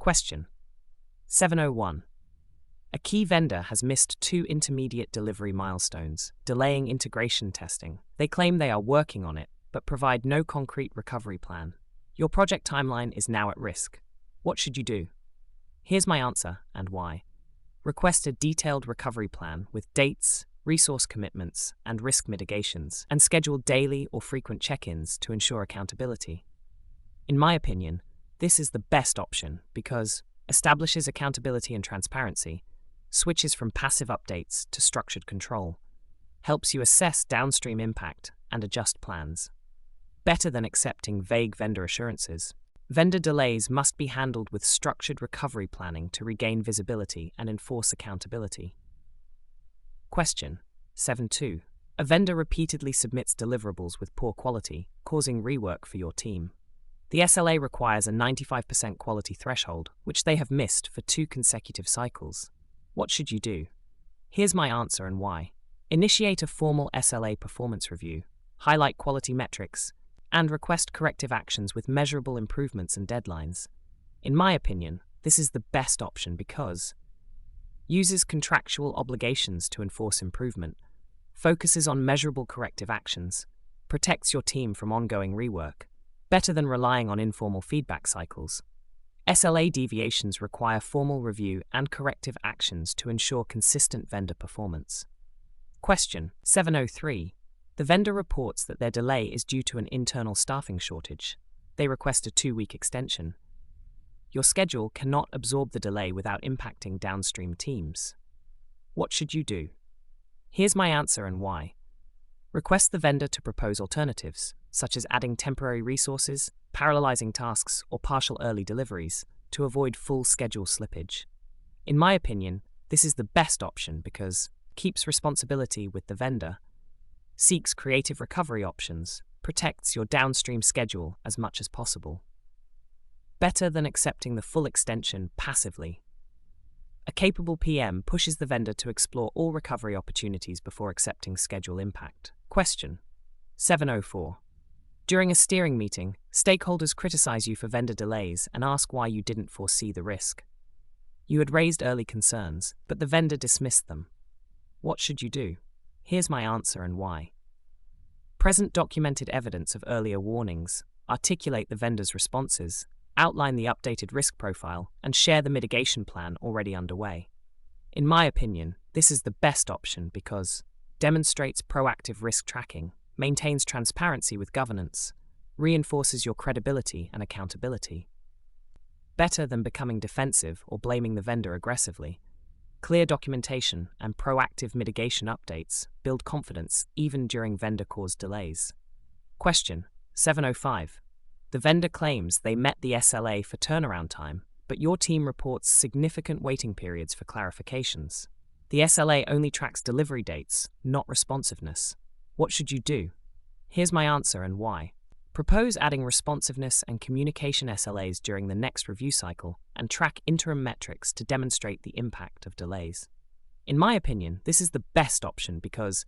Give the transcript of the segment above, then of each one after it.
Question 701. A key vendor has missed 2 intermediate delivery milestones, delaying integration testing. They claim they are working on it, but provide no concrete recovery plan. Your project timeline is now at risk. What should you do? Here's my answer and why. Request a detailed recovery plan with dates, resource commitments, and risk mitigations, and schedule daily or frequent check-ins to ensure accountability. In my opinion, this is the best option because establishes accountability and transparency, switches from passive updates to structured control, helps you assess downstream impact and adjust plans. Better than accepting vague vendor assurances. Vendor delays must be handled with structured recovery planning to regain visibility and enforce accountability. Question 7.2. A vendor repeatedly submits deliverables with poor quality, causing rework for your team. The SLA requires a 95% quality threshold, which they have missed for 2 consecutive cycles. What should you do? Here's my answer and why. Initiate a formal SLA performance review, highlight quality metrics, and request corrective actions with measurable improvements and deadlines. In my opinion, this is the best option because uses contractual obligations to enforce improvement, focuses on measurable corrective actions, protects your team from ongoing rework, better than relying on informal feedback cycles. SLA deviations require formal review and corrective actions to ensure consistent vendor performance. Question 703. The vendor reports that their delay is due to an internal staffing shortage. They request a 2-week extension. Your schedule cannot absorb the delay without impacting downstream teams. What should you do? Here's my answer and why. Request the vendor to propose alternatives, such as adding temporary resources, parallelizing tasks, or partial early deliveries, to avoid full schedule slippage. In my opinion, this is the best option because keeps responsibility with the vendor, seeks creative recovery options, protects your downstream schedule as much as possible. Better than accepting the full extension passively. A capable PM pushes the vendor to explore all recovery opportunities before accepting schedule impact. Question 704. During a steering meeting, stakeholders criticize you for vendor delays and ask why you didn't foresee the risk. You had raised early concerns, but the vendor dismissed them. What should you do? Here's my answer and why. Present documented evidence of earlier warnings, articulate the vendor's responses, outline the updated risk profile, and share the mitigation plan already underway. In my opinion, this is the best option because demonstrates proactive risk tracking, maintains transparency with governance, reinforces your credibility and accountability. Better than becoming defensive or blaming the vendor aggressively. Clear documentation and proactive mitigation updates build confidence even during vendor-caused delays. Question 705. The vendor claims they met the SLA for turnaround time, but your team reports significant waiting periods for clarifications. The SLA only tracks delivery dates, not responsiveness. What should you do? Here's my answer and why. Propose adding responsiveness and communication SLAs during the next review cycle and track interim metrics to demonstrate the impact of delays. In my opinion, this is the best option because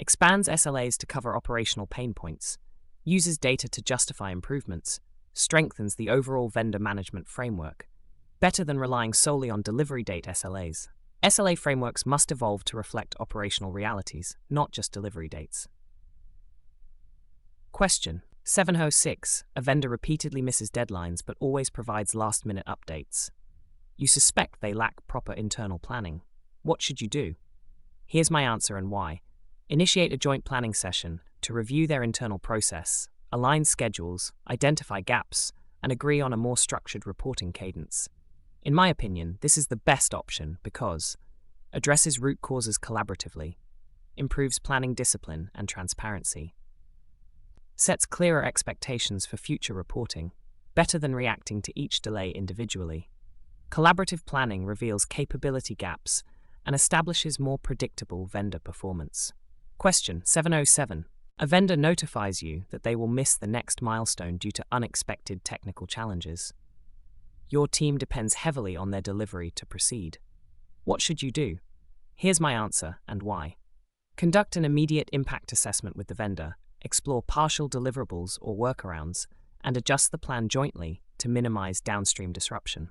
expands SLAs to cover operational pain points, uses data to justify improvements, strengthens the overall vendor management framework, better than relying solely on delivery date SLAs. SLA frameworks must evolve to reflect operational realities, not just delivery dates. Question 706. A vendor repeatedly misses deadlines but always provides last-minute updates. You suspect they lack proper internal planning. What should you do? Here's my answer and why. Initiate a joint planning session to review their internal process, align schedules, identify gaps, and agree on a more structured reporting cadence. In my opinion, this is the best option because addresses root causes collaboratively, improves planning discipline and transparency, sets clearer expectations for future reporting, better than reacting to each delay individually. Collaborative planning reveals capability gaps and establishes more predictable vendor performance. Question 707. A vendor notifies you that they will miss the next milestone due to unexpected technical challenges. Your team depends heavily on their delivery to proceed. What should you do? Here's my answer and why. Conduct an immediate impact assessment with the vendor, explore partial deliverables or workarounds, and adjust the plan jointly to minimize downstream disruption.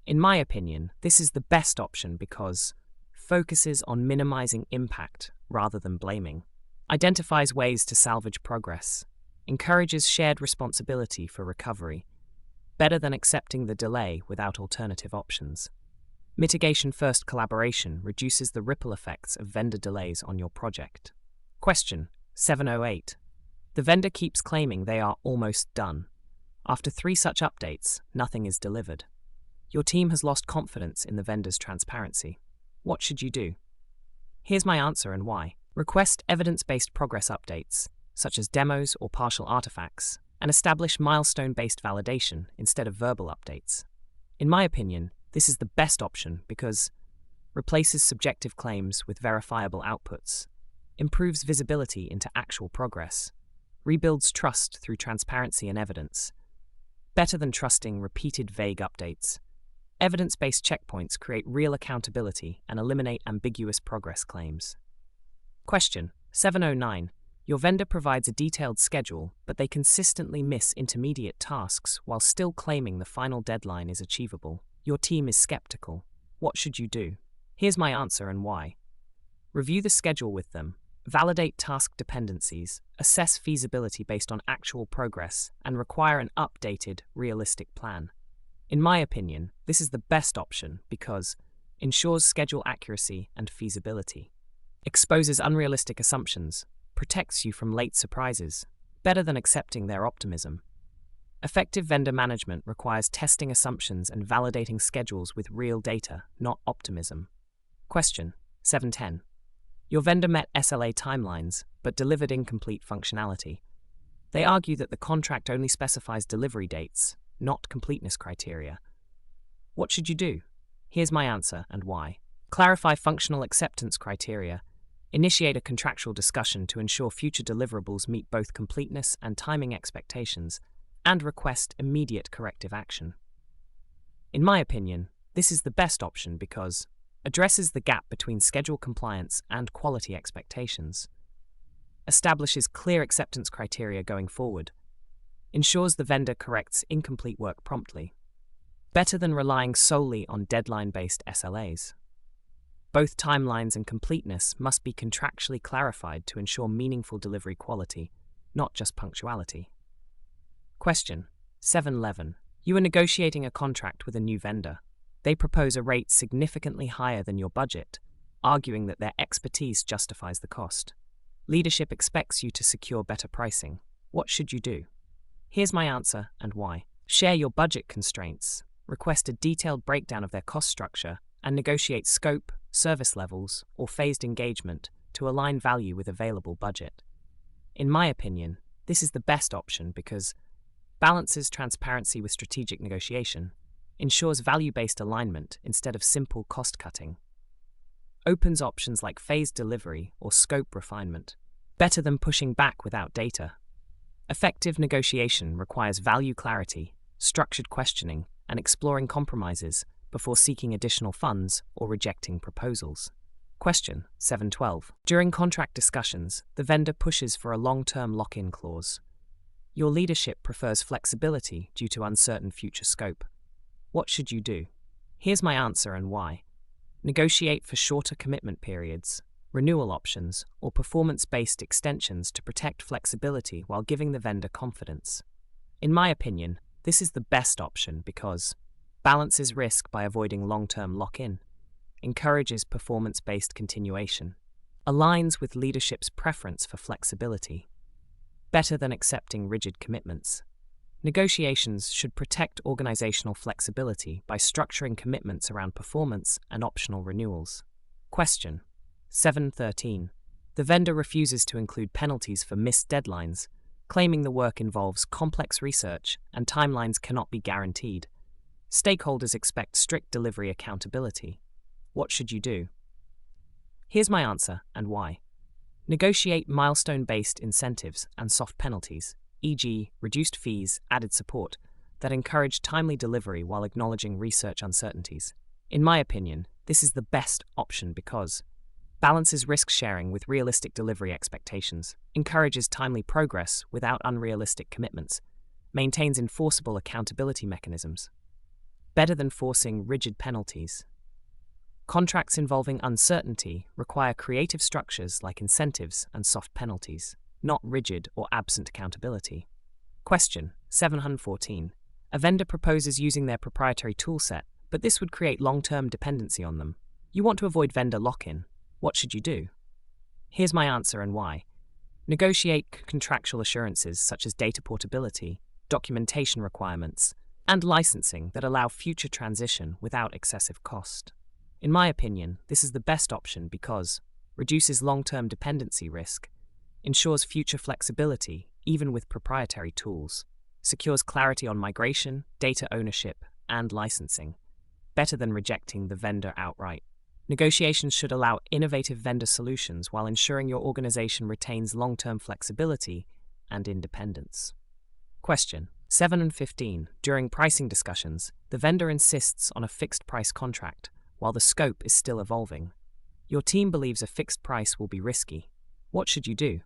In my opinion, this is the best option because focuses on minimizing impact rather than blaming, identifies ways to salvage progress, encourages shared responsibility for recovery, better than accepting the delay without alternative options. Mitigation-first collaboration reduces the ripple effects of vendor delays on your project. Question 708. The vendor keeps claiming they are almost done. After 3 such updates, nothing is delivered. Your team has lost confidence in the vendor's transparency. What should you do? Here's my answer and why. Request evidence-based progress updates, such as demos or partial artifacts, and establish milestone-based validation instead of verbal updates. In my opinion, this is the best option because replaces subjective claims with verifiable outputs, improves visibility into actual progress, rebuilds trust through transparency and evidence. Better than trusting repeated vague updates, evidence-based checkpoints create real accountability and eliminate ambiguous progress claims. Question 709. Your vendor provides a detailed schedule, but they consistently miss intermediate tasks while still claiming the final deadline is achievable. Your team is skeptical. What should you do? Here's my answer and why. Review the schedule with them, validate task dependencies, assess feasibility based on actual progress, and require an updated, realistic plan. In my opinion, this is the best option because ensures schedule accuracy and feasibility, exposes unrealistic assumptions, protects you from late surprises, better than accepting their optimism. Effective vendor management requires testing assumptions and validating schedules with real data, not optimism. Question 710. Your vendor met SLA timelines, but delivered incomplete functionality. They argue that the contract only specifies delivery dates, not completeness criteria. What should you do? Here's my answer and why. Clarify functional acceptance criteria. Initiate a contractual discussion to ensure future deliverables meet both completeness and timing expectations, and request immediate corrective action. In my opinion, this is the best option because addresses the gap between schedule compliance and quality expectations, establishes clear acceptance criteria going forward, ensures the vendor corrects incomplete work promptly, better than relying solely on deadline-based SLAs. Both timelines and completeness must be contractually clarified to ensure meaningful delivery quality, not just punctuality. Question 711. You are negotiating a contract with a new vendor. They propose a rate significantly higher than your budget, arguing that their expertise justifies the cost. Leadership expects you to secure better pricing. What should you do? Here's my answer and why. Share your budget constraints, request a detailed breakdown of their cost structure, and negotiate scope, service levels, or phased engagement to align value with available budget. In my opinion, this is the best option because balances transparency with strategic negotiation, ensures value-based alignment instead of simple cost-cutting, opens options like phased delivery or scope refinement, better than pushing back without data. Effective negotiation requires value clarity, structured questioning, and exploring compromises before seeking additional funds or rejecting proposals. Question 712. During contract discussions, the vendor pushes for a long-term lock-in clause. Your leadership prefers flexibility due to uncertain future scope. What should you do? Here's my answer and why. Negotiate for shorter commitment periods, renewal options, or performance-based extensions to protect flexibility while giving the vendor confidence. In my opinion, this is the best option because balances risk by avoiding long-term lock-in, encourages performance-based continuation, aligns with leadership's preference for flexibility, better than accepting rigid commitments. Negotiations should protect organizational flexibility by structuring commitments around performance and optional renewals. Question 713. The vendor refuses to include penalties for missed deadlines, claiming the work involves complex research and timelines cannot be guaranteed. Stakeholders expect strict delivery accountability. What should you do? Here's my answer and why. Negotiate milestone-based incentives and soft penalties, e.g., reduced fees, added support, that encourage timely delivery while acknowledging research uncertainties. In my opinion, this is the best option because balances risk sharing with realistic delivery expectations, encourages timely progress without unrealistic commitments, maintains enforceable accountability mechanisms. better than forcing rigid penalties. Contracts involving uncertainty require creative structures like incentives and soft penalties, not rigid or absent accountability. Question 714. A vendor proposes using their proprietary toolset, but this would create long-term dependency on them. You want to avoid vendor lock-in. What should you do? Here's my answer and why. Negotiate contractual assurances such as data portability, documentation requirements, and licensing that allow future transition without excessive cost. In my opinion, this is the best option because reduces long-term dependency risk, ensures future flexibility even with proprietary tools, secures clarity on migration, data ownership, and licensing, better than rejecting the vendor outright. Negotiations should allow innovative vendor solutions while ensuring your organization retains long-term flexibility and independence. Question 7 and 15. During pricing discussions, the vendor insists on a fixed price contract while the scope is still evolving. Your team believes a fixed price will be risky. What should you do?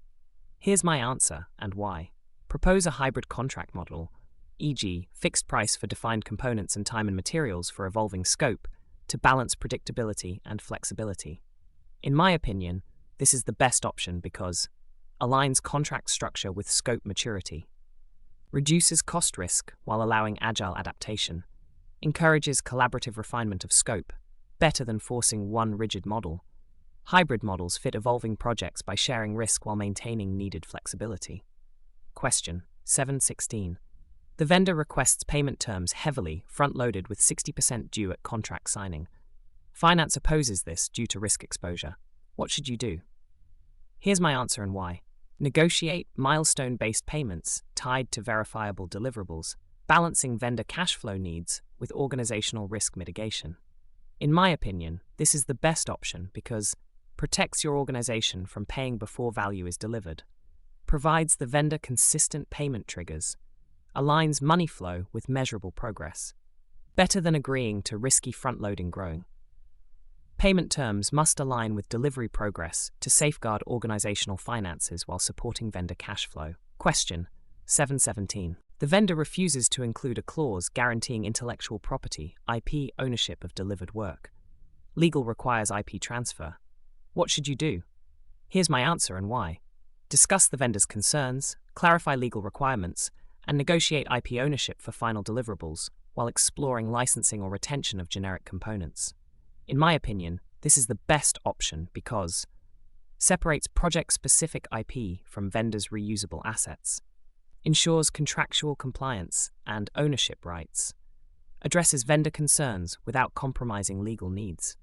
Here's my answer and why. Propose a hybrid contract model, e.g., fixed price for defined components and time and materials for evolving scope, to balance predictability and flexibility. In my opinion, this is the best option because aligns contract structure with scope maturity, reduces cost risk while allowing agile adaptation, encourages collaborative refinement of scope, better than forcing one rigid model. Hybrid models fit evolving projects by sharing risk while maintaining needed flexibility. Question 716. The vendor requests payment terms heavily front-loaded with 60% due at contract signing. Finance opposes this due to risk exposure. What should you do? Here's my answer and why. Negotiate milestone-based payments tied to verifiable deliverables, balancing vendor cash flow needs with organizational risk mitigation. In my opinion, this is the best option because protects your organization from paying before value is delivered, provides the vendor consistent payment triggers, aligns money flow with measurable progress, better than agreeing to risky front-loading growing. Payment terms must align with delivery progress to safeguard organizational finances while supporting vendor cash flow. Question 717. The vendor refuses to include a clause guaranteeing intellectual property, IP ownership of delivered work. Legal requires IP transfer. What should you do? Here's my answer and why. Discuss the vendor's concerns, clarify legal requirements, and negotiate IP ownership for final deliverables while exploring licensing or retention of generic components. In my opinion, this is the best option because separates project-specific IP from vendors' reusable assets, ensures contractual compliance and ownership rights, addresses vendor concerns without compromising legal needs,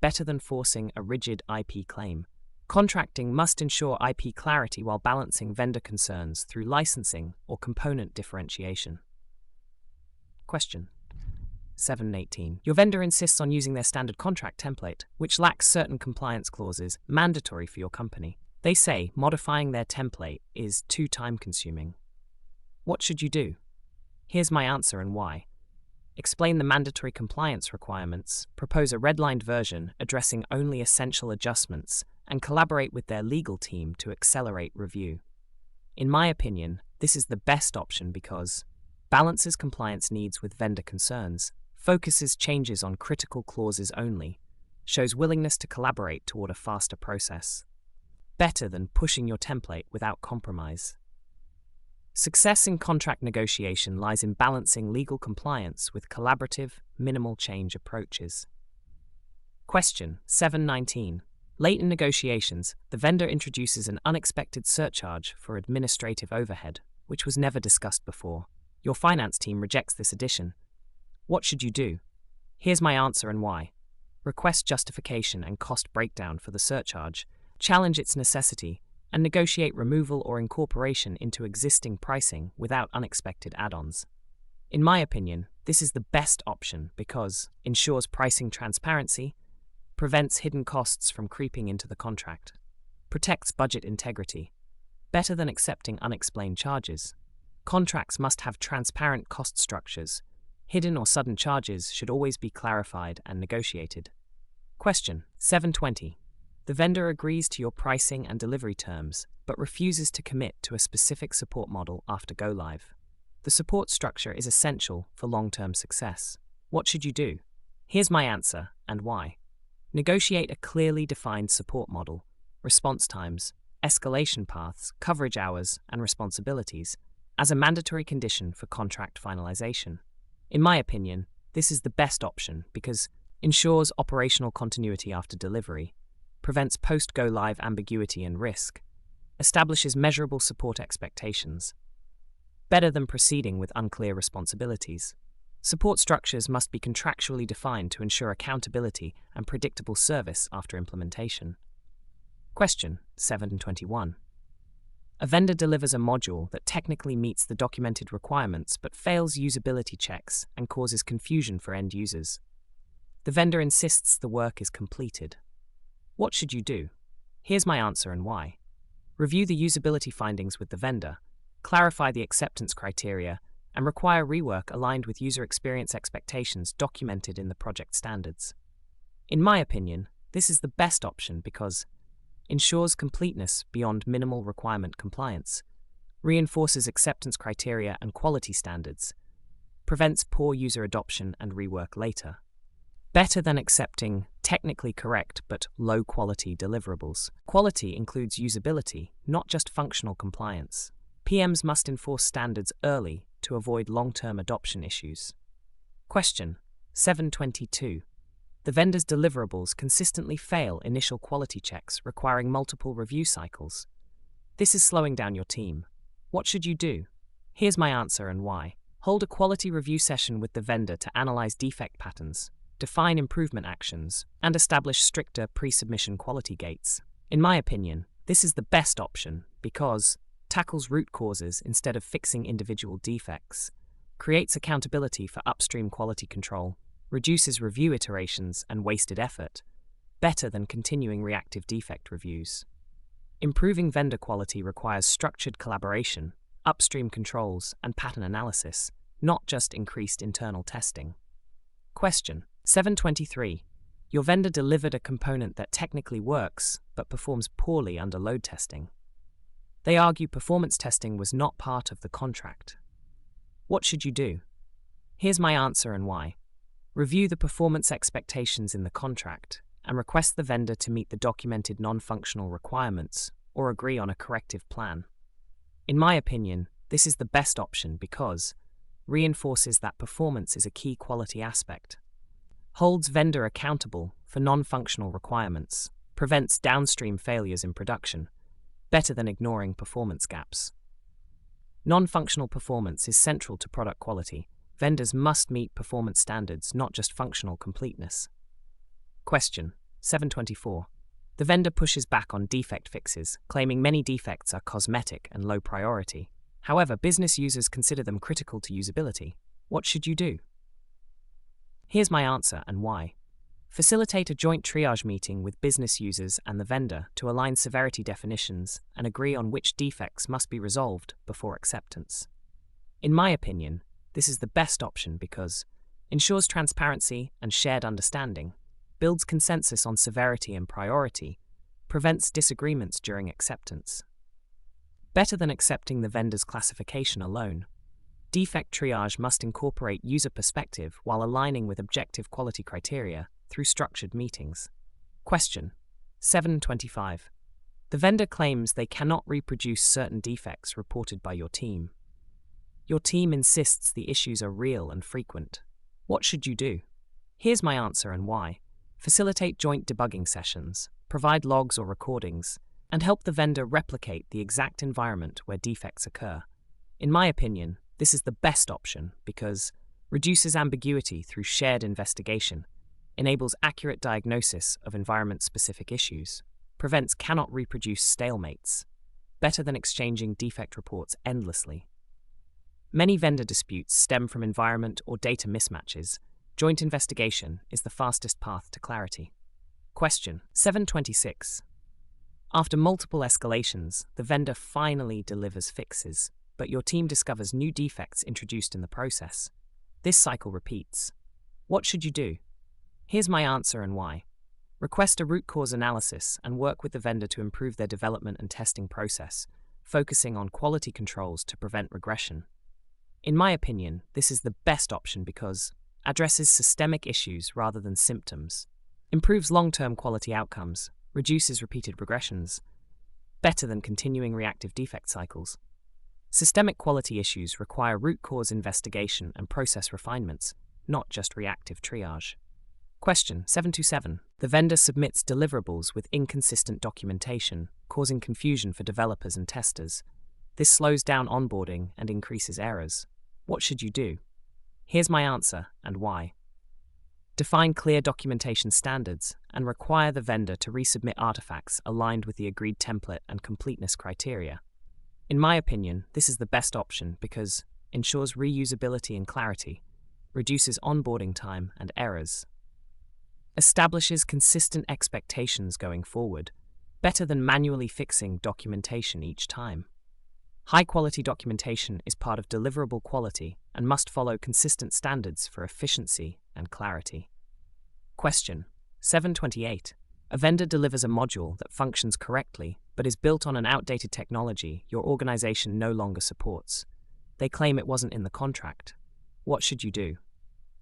better than forcing a rigid IP claim. Contracting must ensure IP clarity while balancing vendor concerns through licensing or component differentiation. Question 718. Your vendor insists on using their standard contract template, which lacks certain compliance clauses mandatory for your company. They say modifying their template is too time-consuming. What should you do? Here's my answer and why. Explain the mandatory compliance requirements, propose a redlined version addressing only essential adjustments, and collaborate with their legal team to accelerate review. In my opinion, this is the best option because balances compliance needs with vendor concerns, focuses changes on critical clauses only, shows willingness to collaborate toward a faster process, better than pushing your template without compromise. Success in contract negotiation lies in balancing legal compliance with collaborative, minimal change approaches. Question 719. Late in negotiations, the vendor introduces an unexpected surcharge for administrative overhead, which was never discussed before. Your finance team rejects this addition. What should you do? Here's my answer and why. Request justification and cost breakdown for the surcharge, challenge its necessity, and negotiate removal or incorporation into existing pricing without unexpected add-ons. In my opinion, this is the best option because ensures pricing transparency, prevents hidden costs from creeping into the contract, protects budget integrity, better than accepting unexplained charges. Contracts must have transparent cost structures. Hidden or sudden charges should always be clarified and negotiated. Question 720. The vendor agrees to your pricing and delivery terms, but refuses to commit to a specific support model after go-live. The support structure is essential for long-term success. What should you do? Here's my answer and why. Negotiate a clearly defined support model, response times, escalation paths, coverage hours, and responsibilities as a mandatory condition for contract finalization. In my opinion, this is the best option because ensures operational continuity after delivery, prevents post-go-live ambiguity and risk, establishes measurable support expectations. Better than proceeding with unclear responsibilities. Support structures must be contractually defined to ensure accountability and predictable service after implementation. Question 721. A vendor delivers a module that technically meets the documented requirements but fails usability checks and causes confusion for end users. The vendor insists the work is completed. What should you do? Here's my answer and why. Review the usability findings with the vendor, clarify the acceptance criteria, and require rework aligned with user experience expectations documented in the project standards. In my opinion, this is the best option because ensures completeness beyond minimal requirement compliance, reinforces acceptance criteria and quality standards, prevents poor user adoption and rework later. Better than accepting technically correct but low-quality deliverables. Quality includes usability, not just functional compliance. PMs must enforce standards early to avoid long-term adoption issues. Question 722. The vendor's deliverables consistently fail initial quality checks requiring multiple review cycles. This is slowing down your team. What should you do? Here's my answer and why. Hold a quality review session with the vendor to analyze defect patterns, define improvement actions, and establish stricter pre-submission quality gates. In my opinion, this is the best option because tackles root causes instead of fixing individual defects, creates accountability for upstream quality control, reduces review iterations and wasted effort, better than continuing reactive defect reviews. Improving vendor quality requires structured collaboration, upstream controls, and pattern analysis, not just increased internal testing. Question 723. Your vendor delivered a component that technically works, but performs poorly under load testing. They argue performance testing was not part of the contract. What should you do? Here's my answer and why. Review the performance expectations in the contract and request the vendor to meet the documented non-functional requirements or agree on a corrective plan. In my opinion, this is the best option because reinforces that performance is a key quality aspect, holds vendor accountable for non-functional requirements, prevents downstream failures in production, better than ignoring performance gaps. Non-functional performance is central to product quality. Vendors must meet performance standards, not just functional completeness. Question 724. The vendor pushes back on defect fixes, claiming many defects are cosmetic and low priority. However, business users consider them critical to usability. What should you do? Here's my answer and why. Facilitate a joint triage meeting with business users and the vendor to align severity definitions and agree on which defects must be resolved before acceptance. In my opinion, this is the best option because ensures transparency and shared understanding, builds consensus on severity and priority, prevents disagreements during acceptance. Better than accepting the vendor's classification alone. Defect triage must incorporate user perspective while aligning with objective quality criteria through structured meetings. Question 725. The vendor claims they cannot reproduce certain defects reported by your team. Your team insists the issues are real and frequent. What should you do? Here's my answer and why. Facilitate joint debugging sessions, provide logs or recordings, and help the vendor replicate the exact environment where defects occur. In my opinion, this is the best option because reduces ambiguity through shared investigation, enables accurate diagnosis of environment-specific issues, prevents cannot reproduce stalemates, better than exchanging defect reports endlessly. Many vendor disputes stem from environment or data mismatches. Joint investigation is the fastest path to clarity. Question 726. After multiple escalations, the vendor finally delivers fixes, but your team discovers new defects introduced in the process. This cycle repeats. What should you do? Here's my answer and why. Request a root cause analysis and work with the vendor to improve their development and testing process, focusing on quality controls to prevent regression. In my opinion, this is the best option because addresses systemic issues rather than symptoms, improves long-term quality outcomes, reduces repeated regressions, better than continuing reactive defect cycles. Systemic quality issues require root cause investigation and process refinements, not just reactive triage. Question 727. The vendor submits deliverables with inconsistent documentation, causing confusion for developers and testers. This slows down onboarding and increases errors. What should you do? Here's my answer and why. Define clear documentation standards and require the vendor to resubmit artifacts aligned with the agreed template and completeness criteria. In my opinion, this is the best option because ensures reusability and clarity, reduces onboarding time and errors, establishes consistent expectations going forward, better than manually fixing documentation each time. High-quality documentation is part of deliverable quality and must follow consistent standards for efficiency and clarity. Question 728. A vendor delivers a module that functions correctly but is built on an outdated technology your organization no longer supports. They claim it wasn't in the contract. What should you do?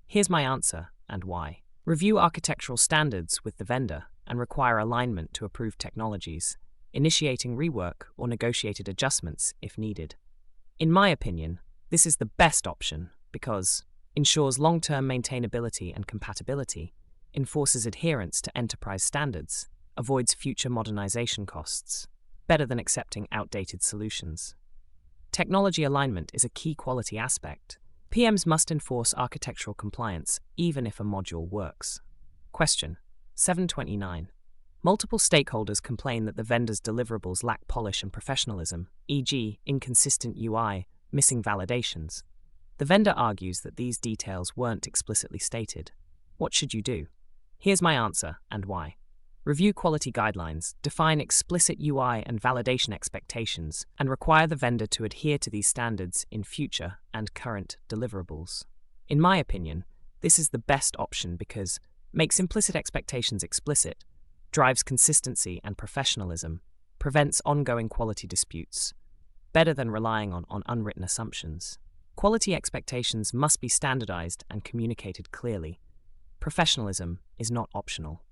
Here's my answer and why. Review architectural standards with the vendor and require alignment to approved technologies, initiating rework or negotiated adjustments if needed. In my opinion, this is the best option because ensures long-term maintainability and compatibility, enforces adherence to enterprise standards, avoids future modernization costs, better than accepting outdated solutions. Technology alignment is a key quality aspect. PMs must enforce architectural compliance even if a module works. Question 729. Multiple stakeholders complain that the vendor's deliverables lack polish and professionalism, e.g., inconsistent UI, missing validations. The vendor argues that these details weren't explicitly stated. What should you do? Here's my answer and why. Review quality guidelines, define explicit UI and validation expectations, and require the vendor to adhere to these standards in future and current deliverables. In my opinion, this is the best option because makes implicit expectations explicit, drives consistency and professionalism, prevents ongoing quality disputes, better than relying on unwritten assumptions. Quality expectations must be standardized and communicated clearly. Professionalism is not optional.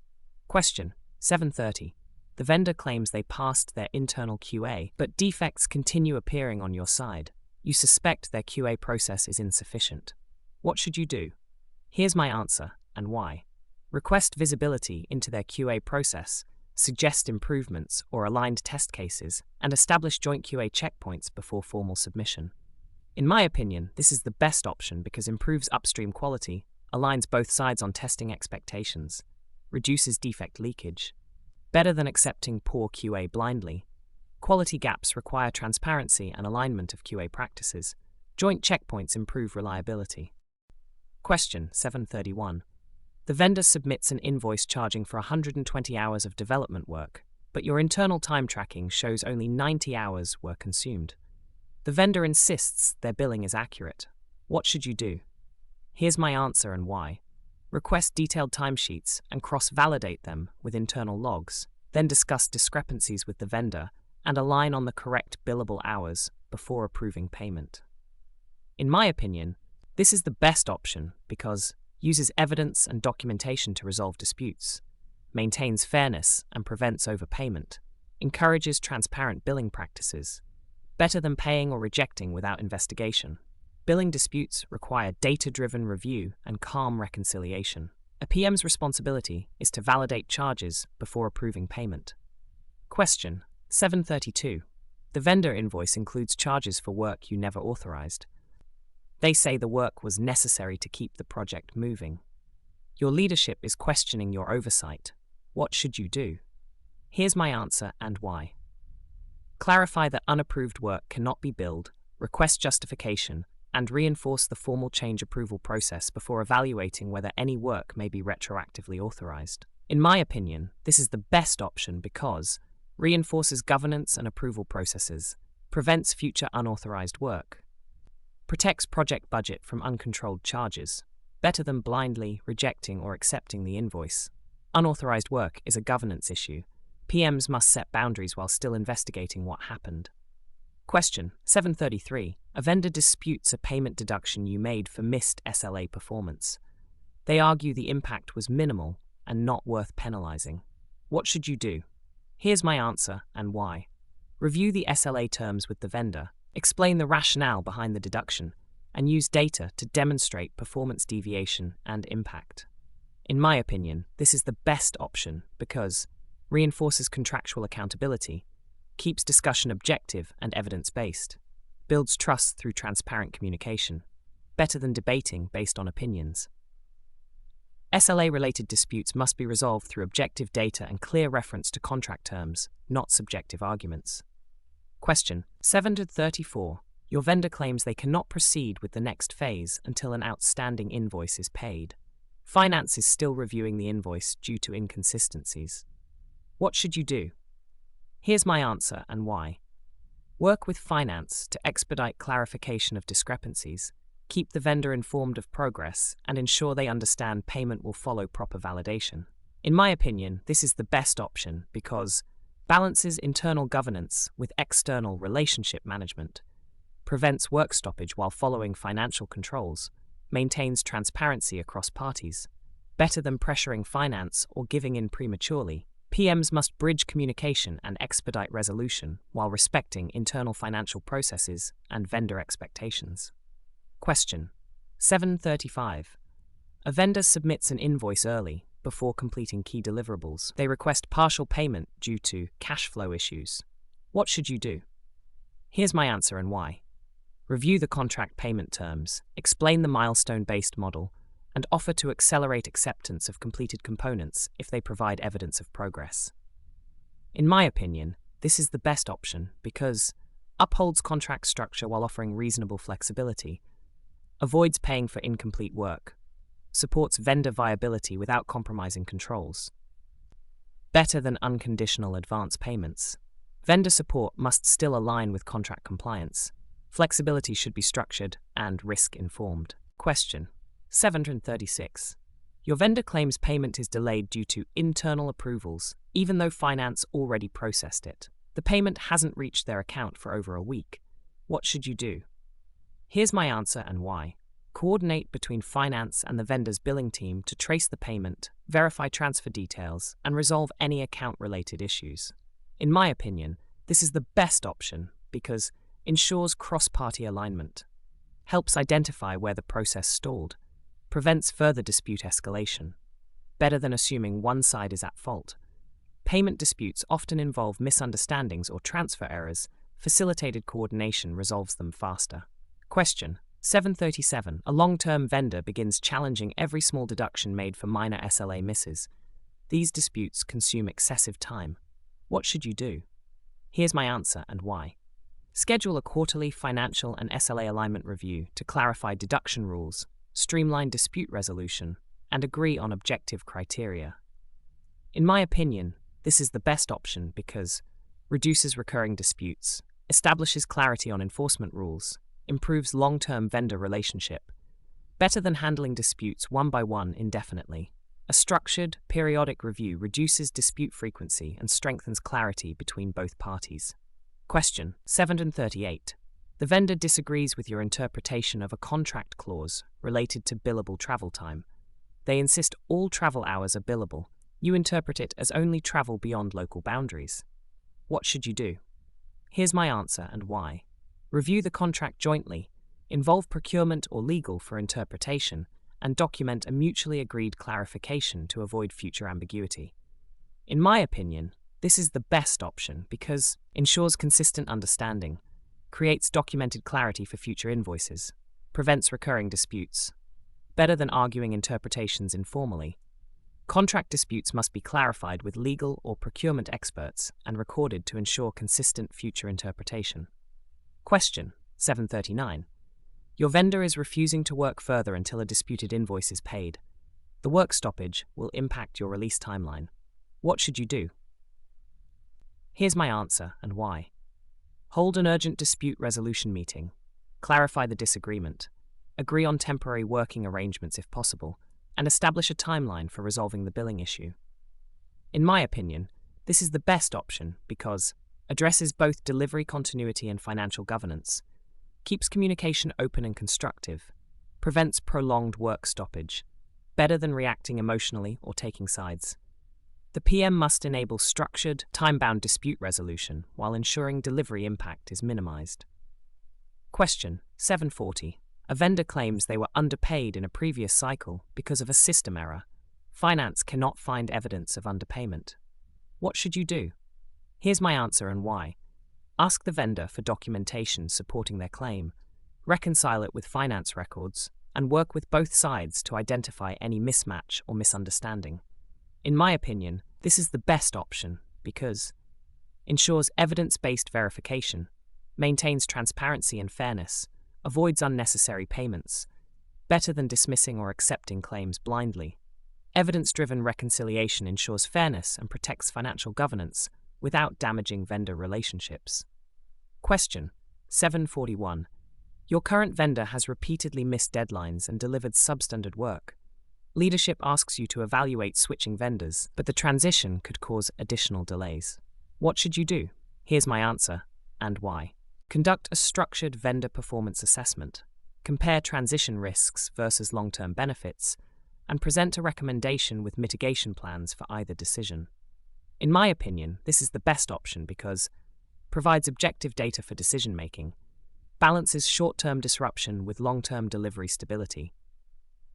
Question 730. The vendor claims they passed their internal QA, but defects continue appearing on your side. You suspect their QA process is insufficient. What should you do? Here's my answer and why. Request visibility into their QA process, suggest improvements or aligned test cases, and establish joint QA checkpoints before formal submission. In my opinion, this is the best option because improves upstream quality, aligns both sides on testing expectations, reduces defect leakage, better than accepting poor QA blindly. Quality gaps require transparency and alignment of QA practices. Joint checkpoints improve reliability. Question 731. The vendor submits an invoice charging for 120 hours of development work, but your internal time tracking shows only 90 hours were consumed. The vendor insists their billing is accurate. What should you do? Here's my answer and why. Request detailed timesheets and cross-validate them with internal logs, then discuss discrepancies with the vendor and align on the correct billable hours before approving payment. In my opinion, this is the best option because uses evidence and documentation to resolve disputes, maintains fairness and prevents overpayment, encourages transparent billing practices, better than paying or rejecting without investigation. Billing disputes require data-driven review and calm reconciliation. A PM's responsibility is to validate charges before approving payment. Question 732. The vendor invoice includes charges for work you never authorized. They say the work was necessary to keep the project moving. Your leadership is questioning your oversight. What should you do? Here's my answer and why. Clarify that unapproved work cannot be billed, request justification, and reinforce the formal change approval process before evaluating whether any work may be retroactively authorized. In my opinion, this is the best option because reinforces governance and approval processes, prevents future unauthorized work, protects project budget from uncontrolled charges, better than blindly rejecting or accepting the invoice. Unauthorized work is a governance issue. PMs must set boundaries while still investigating what happened. Question 733. A vendor disputes a payment deduction you made for missed SLA performance. They argue the impact was minimal and not worth penalizing. What should you do? Here's my answer and why. Review the SLA terms with the vendor, explain the rationale behind the deduction, and use data to demonstrate performance deviation and impact. In my opinion, this is the best option because reinforces contractual accountability, keeps discussion objective and evidence-based, builds trust through transparent communication, better than debating based on opinions. SLA-related disputes must be resolved through objective data and clear reference to contract terms, not subjective arguments. Question 734. Your vendor claims they cannot proceed with the next phase until an outstanding invoice is paid. Finance is still reviewing the invoice due to inconsistencies. What should you do? Here's my answer and why. Work with finance to expedite clarification of discrepancies, keep the vendor informed of progress, and ensure they understand payment will follow proper validation. In my opinion, this is the best option because balances internal governance with external relationship management, prevents work stoppage while following financial controls, maintains transparency across parties. Better than pressuring finance or giving in prematurely, PMs must bridge communication and expedite resolution while respecting internal financial processes and vendor expectations. Question 735. A vendor submits an invoice early before completing key deliverables. They request partial payment due to cash flow issues. What should you do? Here's my answer and why. Review the contract payment terms, explain the milestone-based model, and offer to accelerate acceptance of completed components if they provide evidence of progress. In my opinion, this is the best option because upholds contract structure while offering reasonable flexibility, avoids paying for incomplete work, supports vendor viability without compromising controls. Better than unconditional advance payments. Vendor support must still align with contract compliance. Flexibility should be structured and risk-informed. Question 736. Your vendor claims payment is delayed due to internal approvals, even though finance already processed it. The payment hasn't reached their account for over a week. What should you do? Here's my answer and why. Coordinate between finance and the vendor's billing team to trace the payment, verify transfer details, and resolve any account-related issues. In my opinion, this is the best option because ensures cross-party alignment, helps identify where the process stalled, prevents further dispute escalation. Better than assuming one side is at fault. Payment disputes often involve misunderstandings or transfer errors. Facilitated coordination resolves them faster. Question 737. A long-term vendor begins challenging every small deduction made for minor SLA misses. These disputes consume excessive time. What should you do? Here's my answer and why. Schedule a quarterly financial and SLA alignment review to clarify deduction rules, streamline dispute resolution, and agree on objective criteria. In my opinion, this is the best option because reduces recurring disputes, establishes clarity on enforcement rules, improves long-term vendor relationship, better than handling disputes one by one indefinitely. A structured, periodic review reduces dispute frequency and strengthens clarity between both parties. Question 738. The vendor disagrees with your interpretation of a contract clause related to billable travel time. They insist all travel hours are billable. You interpret it as only travel beyond local boundaries. What should you do? Here's my answer and why. Review the contract jointly, involve procurement or legal for interpretation, and document a mutually agreed clarification to avoid future ambiguity. In my opinion, this is the best option because ensures consistent understanding, creates documented clarity for future invoices, prevents recurring disputes. Better than arguing interpretations informally. Contract disputes must be clarified with legal or procurement experts and recorded to ensure consistent future interpretation. Question 739. Your vendor is refusing to work further until a disputed invoice is paid. The work stoppage will impact your release timeline. What should you do? Here's my answer and why. Hold an urgent dispute resolution meeting. Clarify the disagreement. Agree on temporary working arrangements if possible, and establish a timeline for resolving the billing issue. In my opinion, this is the best option because addresses both delivery continuity and financial governance, keeps communication open and constructive, prevents prolonged work stoppage, better than reacting emotionally or taking sides. The PM must enable structured, time-bound dispute resolution while ensuring delivery impact is minimized. Question 740. A vendor claims they were underpaid in a previous cycle because of a system error. Finance cannot find evidence of underpayment. What should you do? Here's my answer and why. Ask the vendor for documentation supporting their claim, reconcile it with finance records, and work with both sides to identify any mismatch or misunderstanding. In my opinion, this is the best option because ensures evidence-based verification, maintains transparency and fairness, avoids unnecessary payments, better than dismissing or accepting claims blindly. Evidence-driven reconciliation ensures fairness and protects financial governance without damaging vendor relationships. Question 741. Your current vendor has repeatedly missed deadlines and delivered substandard work. Leadership asks you to evaluate switching vendors, but the transition could cause additional delays. What should you do? Here's my answer and why. Conduct a structured vendor performance assessment. Compare transition risks versus long-term benefits, and present a recommendation with mitigation plans for either decision. In my opinion, this is the best option because provides objective data for decision-making, balances short-term disruption with long-term delivery stability,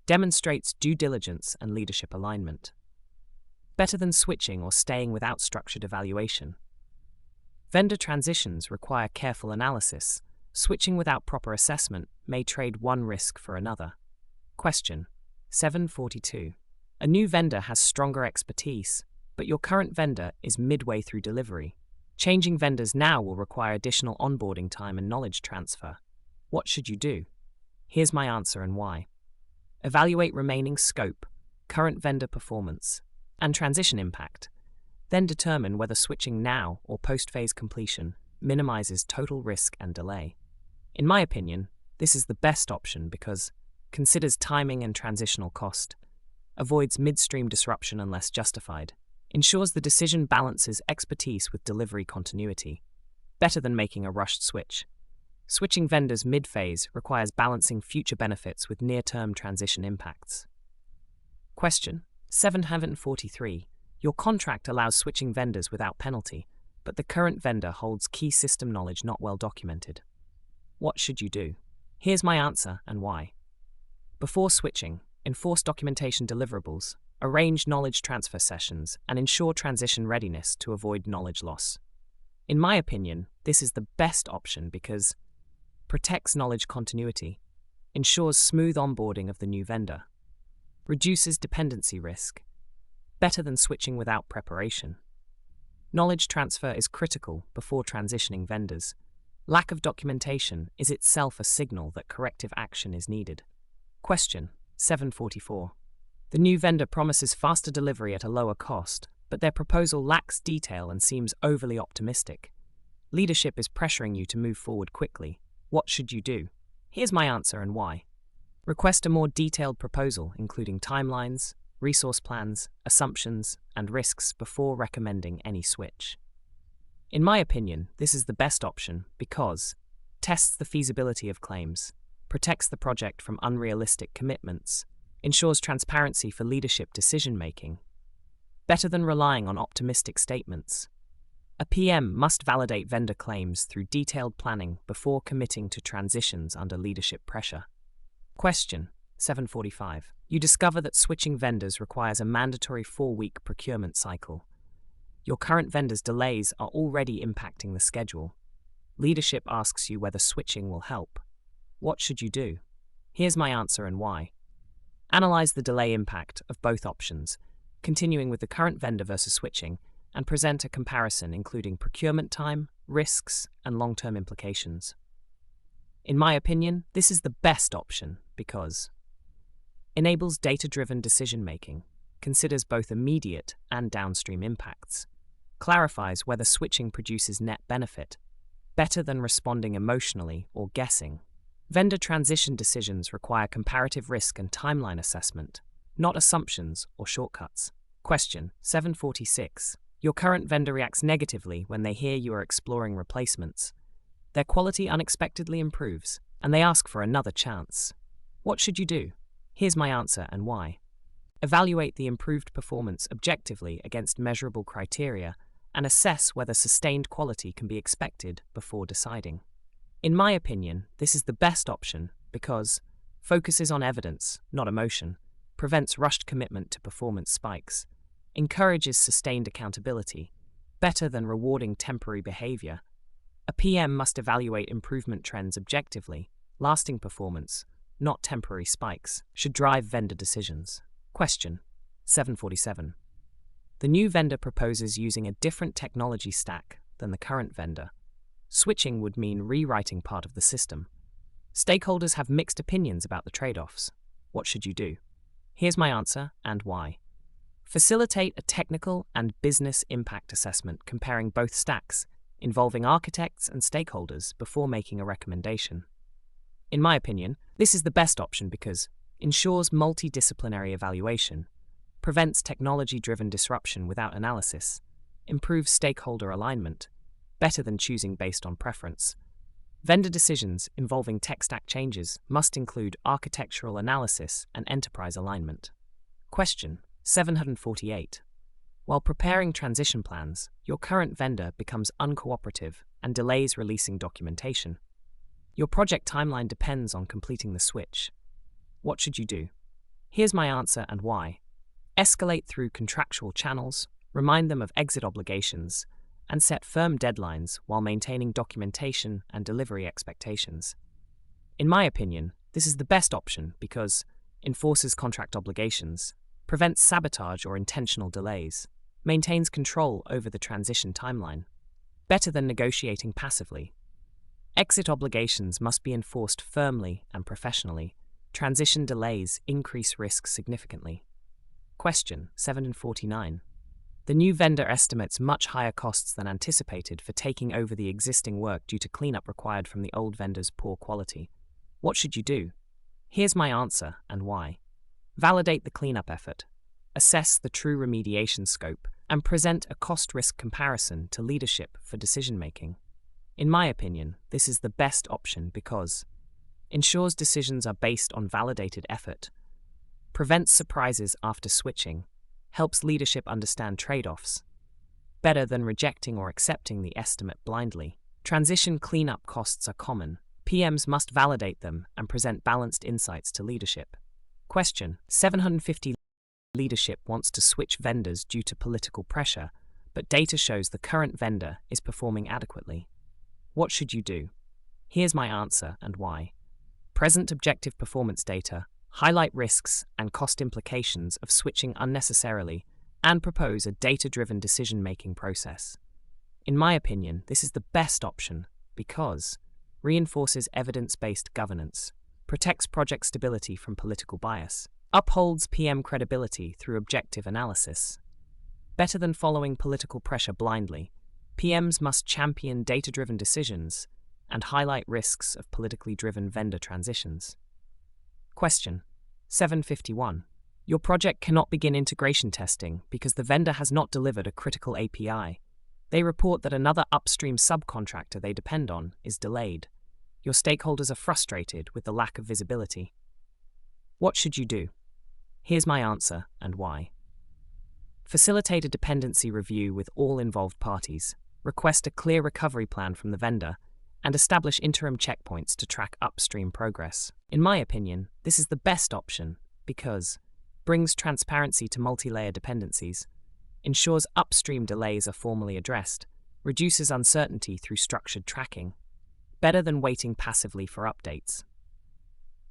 demonstrates due diligence and leadership alignment. Better than switching or staying without structured evaluation. Vendor transitions require careful analysis. Switching without proper assessment may trade one risk for another. Question 742. A new vendor has stronger expertise, but your current vendor is midway through delivery. Changing vendors now will require additional onboarding time and knowledge transfer. What should you do? Here's my answer and why. Evaluate remaining scope, current vendor performance, and transition impact. Then determine whether switching now or post-phase completion minimizes total risk and delay. In my opinion, this is the best option because considers timing and transitional cost, avoids midstream disruption unless justified, ensures the decision balances expertise with delivery continuity, better than making a rushed switch. Switching vendors mid-phase requires balancing future benefits with near-term transition impacts. Question 743. Your contract allows switching vendors without penalty, but the current vendor holds key system knowledge not well documented. What should you do? Here's my answer and why. Before switching, enforce documentation deliverables, arrange knowledge transfer sessions, and ensure transition readiness to avoid knowledge loss. In my opinion, this is the best option because protects knowledge continuity, ensures smooth onboarding of the new vendor, reduces dependency risk, better than switching without preparation. Knowledge transfer is critical before transitioning vendors. Lack of documentation is itself a signal that corrective action is needed. Question 744. The new vendor promises faster delivery at a lower cost, but their proposal lacks detail and seems overly optimistic. Leadership is pressuring you to move forward quickly. What should you do? Here's my answer and why. Request a more detailed proposal, including timelines, resource plans, assumptions, and risks before recommending any switch. In my opinion, this is the best option because tests the feasibility of claims, protects the project from unrealistic commitments, ensures transparency for leadership decision-making, better than relying on optimistic statements. A PM must validate vendor claims through detailed planning before committing to transitions under leadership pressure. Question 745. You discover that switching vendors requires a mandatory 4-week procurement cycle. Your current vendor's delays are already impacting the schedule. Leadership asks you whether switching will help. What should you do? Here's my answer and why. Analyze the delay impact of both options, continuing with the current vendor versus switching, and present a comparison including procurement time, risks, and long-term implications. In my opinion, this is the best option because enables data-driven decision-making, considers both immediate and downstream impacts, clarifies whether switching produces net benefit, better than responding emotionally or guessing. Vendor transition decisions require comparative risk and timeline assessment, not assumptions or shortcuts. Question 746. Your current vendor reacts negatively when they hear you are exploring replacements. Their quality unexpectedly improves, and they ask for another chance. What should you do? Here's my answer and why. Evaluate the improved performance objectively against measurable criteria and assess whether sustained quality can be expected before deciding. In my opinion, this is the best option because focuses on evidence, not emotion, prevents rushed commitment to performance spikes, encourages sustained accountability, better than rewarding temporary behavior. A PM must evaluate improvement trends objectively. Lasting performance, not temporary spikes, should drive vendor decisions. Question 747. The new vendor proposes using a different technology stack than the current vendor. Switching would mean rewriting part of the system. Stakeholders have mixed opinions about the trade-offs. What should you do? Here's my answer and why. Facilitate a technical and business impact assessment comparing both stacks, involving architects and stakeholders before making a recommendation. In my opinion, this is the best option because ensures multidisciplinary evaluation, prevents technology-driven disruption without analysis, improves stakeholder alignment, better than choosing based on preference. Vendor decisions involving tech stack changes must include architectural analysis and enterprise alignment. Question 748. While preparing transition plans, your current vendor becomes uncooperative and delays releasing documentation. Your project timeline depends on completing the switch. What should you do? Here's my answer and why. Escalate through contractual channels, remind them of exit obligations, and set firm deadlines while maintaining documentation and delivery expectations. In my opinion, this is the best option because enforces contract obligations, prevents sabotage or intentional delays, maintains control over the transition timeline, better than negotiating passively. Exit obligations must be enforced firmly and professionally. Transition delays increase risk significantly. Question 749. The new vendor estimates much higher costs than anticipated for taking over the existing work due to cleanup required from the old vendor's poor quality. What should you do? Here's my answer and why. Validate the cleanup effort, assess the true remediation scope, and present a cost-risk comparison to leadership for decision-making. In my opinion, this is the best option because ensures decisions are based on validated effort, prevents surprises after switching, helps leadership understand trade-offs, better than rejecting or accepting the estimate blindly. Transition cleanup costs are common. PMs must validate them and present balanced insights to leadership. Question 750. Leadership wants to switch vendors due to political pressure, but data shows the current vendor is performing adequately. What should you do? Here's my answer and why. Present objective performance data, highlight risks and cost implications of switching unnecessarily, and propose a data-driven decision-making process. In my opinion, this is the best option because reinforces evidence-based governance, protects project stability from political bias, upholds PM credibility through objective analysis. Better than following political pressure blindly, PMs must champion data-driven decisions and highlight risks of politically driven vendor transitions. Question 751. Your project cannot begin integration testing because the vendor has not delivered a critical API. They report that another upstream subcontractor they depend on is delayed. Your stakeholders are frustrated with the lack of visibility. What should you do? Here's my answer and why. Facilitate a dependency review with all involved parties, request a clear recovery plan from the vendor, and establish interim checkpoints to track upstream progress. In my opinion, this is the best option because brings transparency to multi-layer dependencies, ensures upstream delays are formally addressed, reduces uncertainty through structured tracking, better than waiting passively for updates.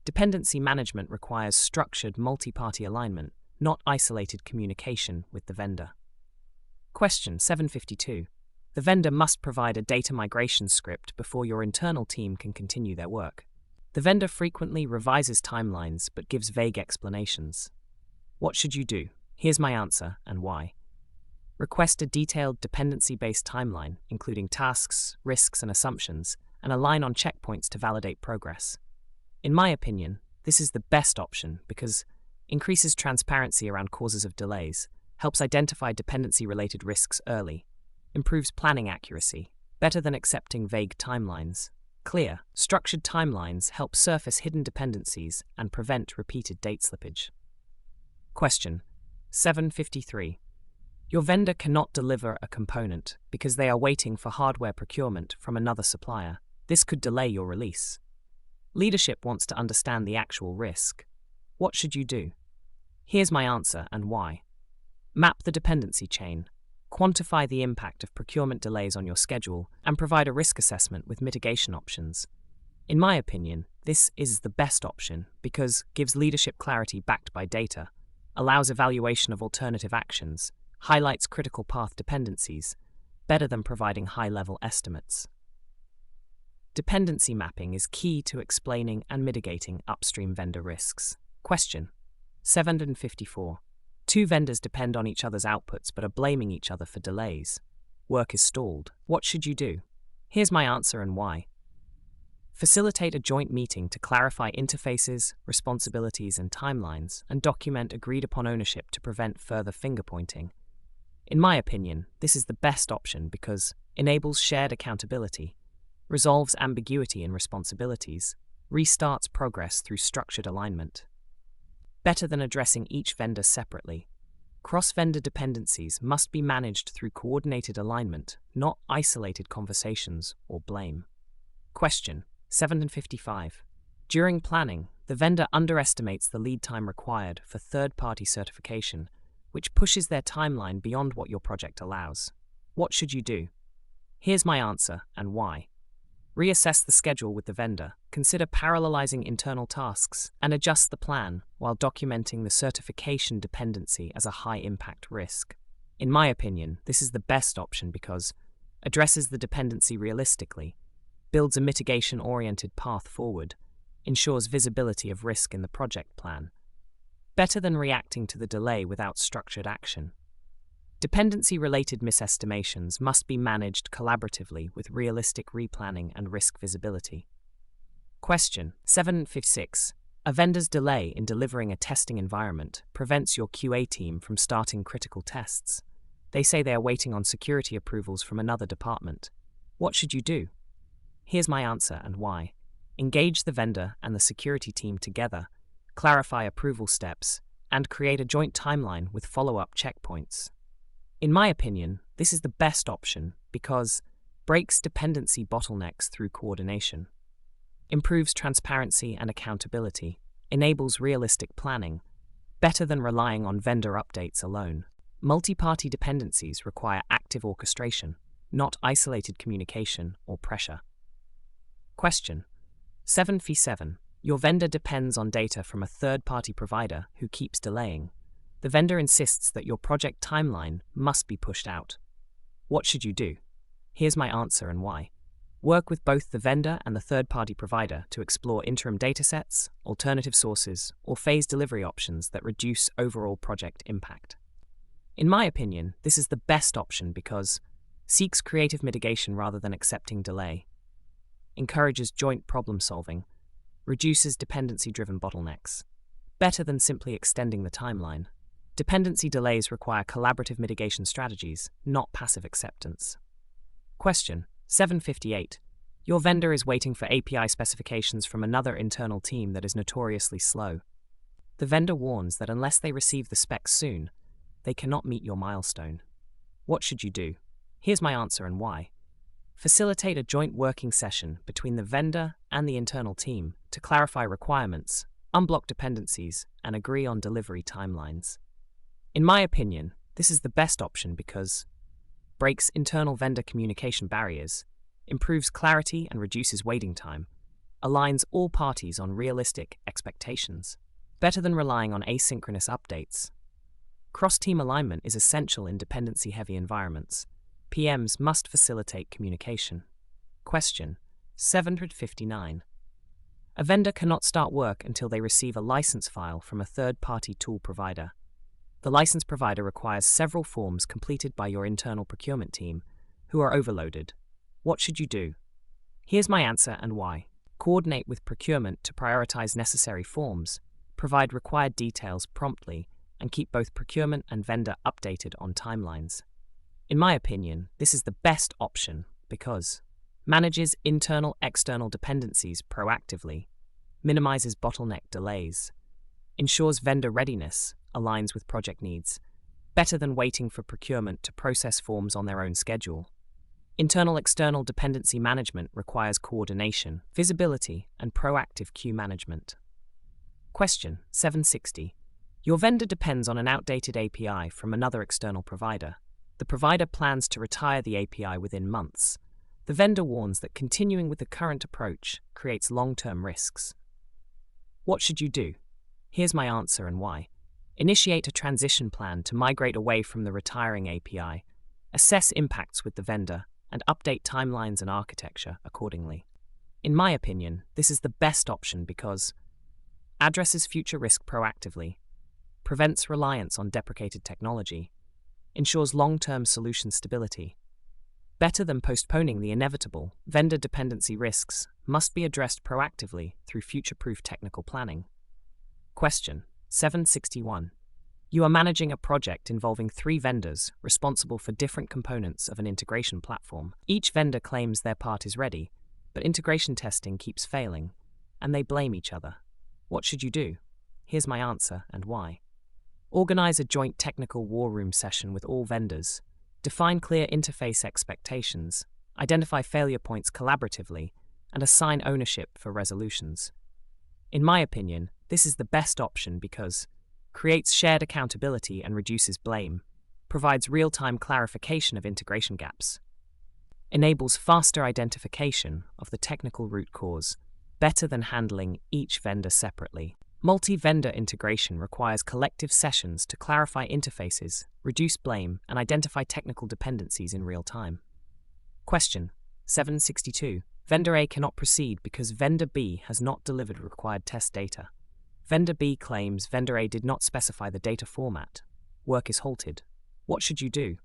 Dependency management requires structured multi-party alignment, not isolated communication with the vendor. Question 752. The vendor must provide a data migration script before your internal team can continue their work. The vendor frequently revises timelines but gives vague explanations. What should you do? Here's my answer and why. Request a detailed dependency-based timeline, including tasks, risks, and assumptions, and align on checkpoints to validate progress. In my opinion, this is the best option because increases transparency around causes of delays, helps identify dependency-related risks early, improves planning accuracy, better than accepting vague timelines. Clear, structured timelines help surface hidden dependencies and prevent repeated date slippage. Question 753. Your vendor cannot deliver a component because they are waiting for hardware procurement from another supplier. This could delay your release. Leadership wants to understand the actual risk. What should you do? Here's my answer and why. Map the dependency chain. Quantify the impact of procurement delays on your schedule and provide a risk assessment with mitigation options. In my opinion, this is the best option because it gives leadership clarity backed by data, allows evaluation of alternative actions, highlights critical path dependencies, better than providing high-level estimates. Dependency mapping is key to explaining and mitigating upstream vendor risks. Question 754. Two vendors depend on each other's outputs but are blaming each other for delays. Work is stalled. What should you do? Here's my answer and why. Facilitate a joint meeting to clarify interfaces, responsibilities, and timelines, and document agreed-upon ownership to prevent further finger-pointing. In my opinion, this is the best option because it enables shared accountability, resolves ambiguity in responsibilities, restarts progress through structured alignment. Better than addressing each vendor separately. Cross-vendor dependencies must be managed through coordinated alignment, not isolated conversations or blame. Question 755. During planning, the vendor underestimates the lead time required for third-party certification, which pushes their timeline beyond what your project allows. What should you do? Here's my answer and why. Reassess the schedule with the vendor, consider parallelizing internal tasks, and adjust the plan while documenting the certification dependency as a high-impact risk. In my opinion, this is the best option because it addresses the dependency realistically, builds a mitigation-oriented path forward, ensures visibility of risk in the project plan. Better than reacting to the delay without structured action. Dependency-related misestimations must be managed collaboratively with realistic replanning and risk visibility. Question 756. A vendor's delay in delivering a testing environment prevents your QA team from starting critical tests. They say they are waiting on security approvals from another department. What should you do? Here's my answer and why. Engage the vendor and the security team together, clarify approval steps, and create a joint timeline with follow-up checkpoints. In my opinion, this is the best option because it breaks dependency bottlenecks through coordination, improves transparency and accountability, enables realistic planning, better than relying on vendor updates alone. Multi-party dependencies require active orchestration, not isolated communication or pressure. Question 757. Your vendor depends on data from a third-party provider who keeps delaying. The vendor insists that your project timeline must be pushed out. What should you do? Here's my answer and why. Work with both the vendor and the third-party provider to explore interim datasets, alternative sources, or phased delivery options that reduce overall project impact. In my opinion, this is the best option because it seeks creative mitigation rather than accepting delay, encourages joint problem-solving, reduces dependency-driven bottlenecks, better than simply extending the timeline. Dependency delays require collaborative mitigation strategies, not passive acceptance. Question 758. Your vendor is waiting for API specifications from another internal team that is notoriously slow. The vendor warns that unless they receive the specs soon, they cannot meet your milestone. What should you do? Here's my answer and why. Facilitate a joint working session between the vendor and the internal team to clarify requirements, unblock dependencies, and agree on delivery timelines. In my opinion, this is the best option because it breaks internal vendor communication barriers, improves clarity and reduces waiting time, aligns all parties on realistic expectations, better than relying on asynchronous updates. Cross-team alignment is essential in dependency-heavy environments. PMs must facilitate communication. Question 759. A vendor cannot start work until they receive a license file from a third-party tool provider. The license provider requires several forms completed by your internal procurement team, who are overloaded. What should you do? Here's my answer and why. Coordinate with procurement to prioritize necessary forms, provide required details promptly, and keep both procurement and vendor updated on timelines. In my opinion, this is the best option because it manages internal-external dependencies proactively, minimizes bottleneck delays, ensures vendor readiness, aligns with project needs, better than waiting for procurement to process forms on their own schedule. Internal-external dependency management requires coordination, visibility, and proactive queue management. Question 760. Your vendor depends on an outdated API from another external provider. The provider plans to retire the API within months. The vendor warns that continuing with the current approach creates long-term risks. What should you do? Here's my answer and why. Initiate a transition plan to migrate away from the retiring API, assess impacts with the vendor, and update timelines and architecture accordingly. In my opinion, this is the best option because addresses future risk proactively, prevents reliance on deprecated technology, ensures long-term solution stability. Better than postponing the inevitable, vendor dependency risks must be addressed proactively through future-proof technical planning. Question 761. You are managing a project involving 3 vendors responsible for different components of an integration platform. Each vendor claims their part is ready, but integration testing keeps failing, and they blame each other. What should you do? Here's my answer and why. Organize a joint technical war room session with all vendors. Define clear interface expectations, identify failure points collaboratively, and assign ownership for resolutions. In my opinion, this is the best option because creates shared accountability and reduces blame, provides real-time clarification of integration gaps, enables faster identification of the technical root cause, better than handling each vendor separately. Multi-vendor integration requires collective sessions to clarify interfaces, reduce blame, and identify technical dependencies in real time. Question 762. Vendor A cannot proceed because Vendor B has not delivered required test data. Vendor B claims Vendor A did not specify the data format. Work is halted. What should you do?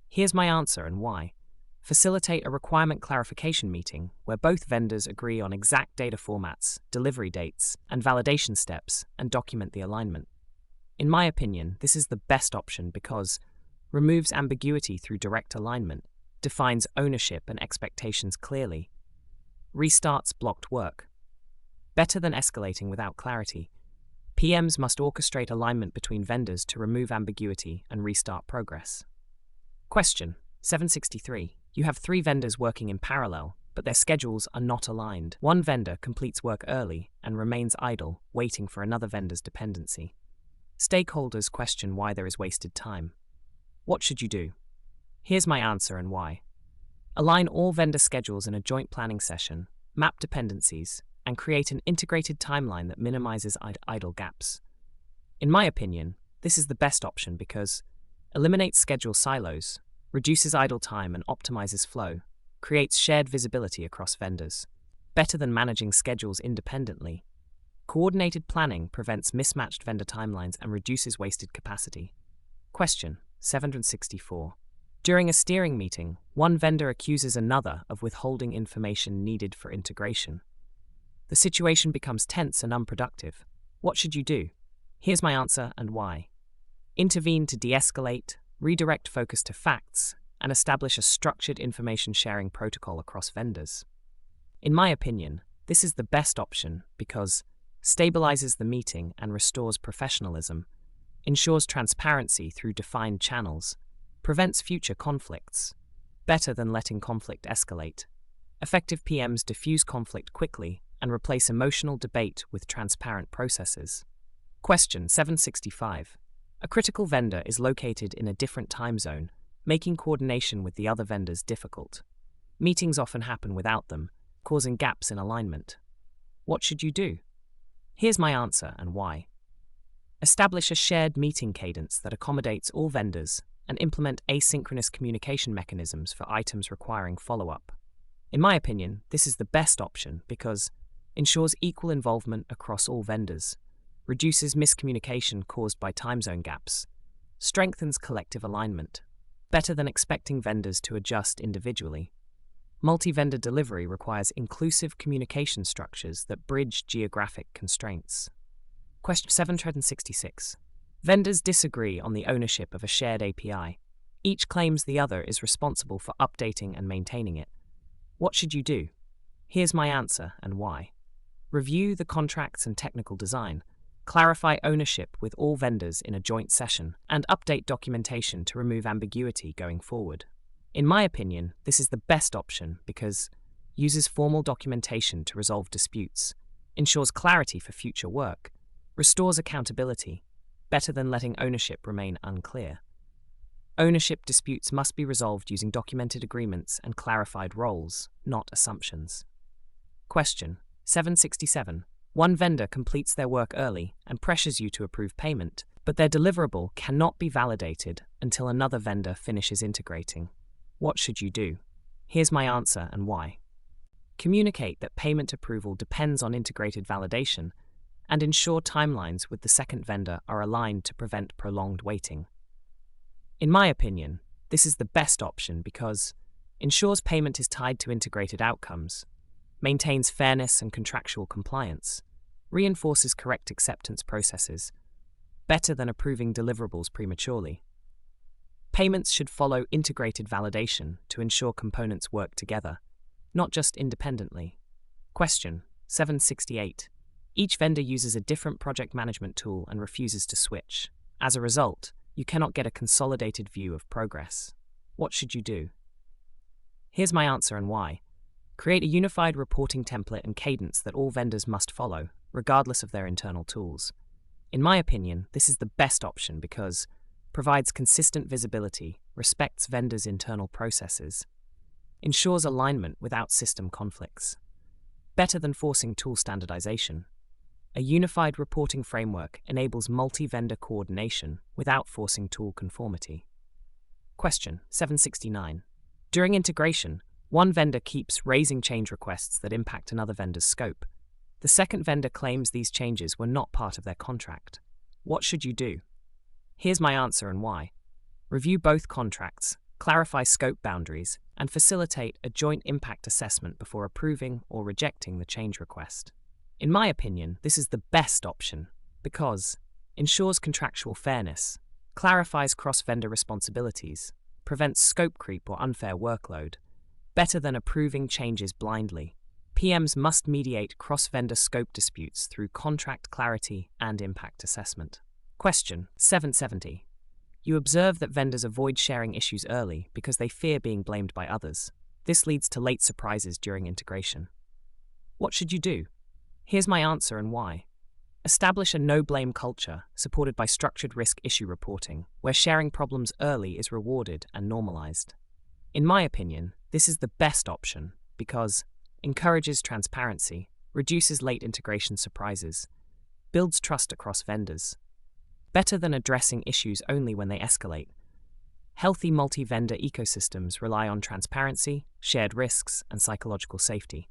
Here's my answer and why. Facilitate a requirement clarification meeting where both vendors agree on exact data formats, delivery dates, and validation steps, and document the alignment. In my opinion, this is the best option because removes ambiguity through direct alignment, defines ownership and expectations clearly, restarts blocked work. Better than escalating without clarity. PMs must orchestrate alignment between vendors to remove ambiguity and restart progress. Question 763. You have 3 vendors working in parallel, but their schedules are not aligned. One vendor completes work early and remains idle, waiting for another vendor's dependency. Stakeholders question why there is wasted time. What should you do? Here's my answer and why. Align all vendor schedules in a joint planning session, map dependencies, and create an integrated timeline that minimizes idle gaps. In my opinion, this is the best option because eliminates schedule silos, reduces idle time and optimizes flow, creates shared visibility across vendors. Better than managing schedules independently. Coordinated planning prevents mismatched vendor timelines and reduces wasted capacity. Question 764. During a steering meeting, one vendor accuses another of withholding information needed for integration. The situation becomes tense and unproductive. What should you do? Here's my answer and why. Intervene to de-escalate, redirect focus to facts, and establish a structured information sharing protocol across vendors. In my opinion, this is the best option because stabilizes the meeting and restores professionalism, ensures transparency through defined channels, prevents future conflicts, better than letting conflict escalate. Effective PMs diffuse conflict quickly and replace emotional debate with transparent processes. Question 765. A critical vendor is located in a different time zone, making coordination with the other vendors difficult. Meetings often happen without them, causing gaps in alignment. What should you do? Here's my answer and why. Establish a shared meeting cadence that accommodates all vendors and implement asynchronous communication mechanisms for items requiring follow-up. In my opinion, this is the best option because ensures equal involvement across all vendors, reduces miscommunication caused by time zone gaps, strengthens collective alignment, better than expecting vendors to adjust individually. Multi-vendor delivery requires inclusive communication structures that bridge geographic constraints. Question 766. Vendors disagree on the ownership of a shared API. Each claims the other is responsible for updating and maintaining it. What should you do? Here's my answer and why. Review the contracts and technical design. clarify ownership with all vendors in a joint session, and update documentation to remove ambiguity going forward. In my opinion, this is the best option because uses formal documentation to resolve disputes, ensures clarity for future work, restores accountability, better than letting ownership remain unclear. Ownership disputes must be resolved using documented agreements and clarified roles, not assumptions. Question 767. One vendor completes their work early and pressures you to approve payment, but their deliverable cannot be validated until another vendor finishes integrating. What should you do? Here's my answer and why. Communicate that payment approval depends on integrated validation and ensure timelines with the second vendor are aligned to prevent prolonged waiting. In my opinion, this is the best option because ensures payment is tied to integrated outcomes, maintains fairness and contractual compliance, reinforces correct acceptance processes, better than approving deliverables prematurely. Payments should follow integrated validation to ensure components work together, not just independently. Question 768. Each vendor uses a different project management tool and refuses to switch. As a result, you cannot get a consolidated view of progress. What should you do? Here's my answer and why. Create a unified reporting template and cadence that all vendors must follow, regardless of their internal tools. In my opinion, this is the best option because provides consistent visibility, respects vendors' internal processes, ensures alignment without system conflicts. Better than forcing tool standardization. A unified reporting framework enables multi-vendor coordination without forcing tool conformity. Question 769. During integration, one vendor keeps raising change requests that impact another vendor's scope. The second vendor claims these changes were not part of their contract. What should you do? Here's my answer and why. Review both contracts, clarify scope boundaries, and facilitate a joint impact assessment before approving or rejecting the change request. In my opinion, this is the best option because ensures contractual fairness, clarifies cross-vendor responsibilities, prevents scope creep or unfair workload, better than approving changes blindly. PMs must mediate cross-vendor scope disputes through contract clarity and impact assessment. Question 770. You observe that vendors avoid sharing issues early because they fear being blamed by others. This leads to late surprises during integration. What should you do? Here's my answer and why. Establish a no-blame culture supported by structured risk issue reporting, where sharing problems early is rewarded and normalized. In my opinion, this is the best option because encourages transparency, reduces late integration surprises, builds trust across vendors. Better than addressing issues only when they escalate. Healthy multi-vendor ecosystems rely on transparency, shared risks, and psychological safety.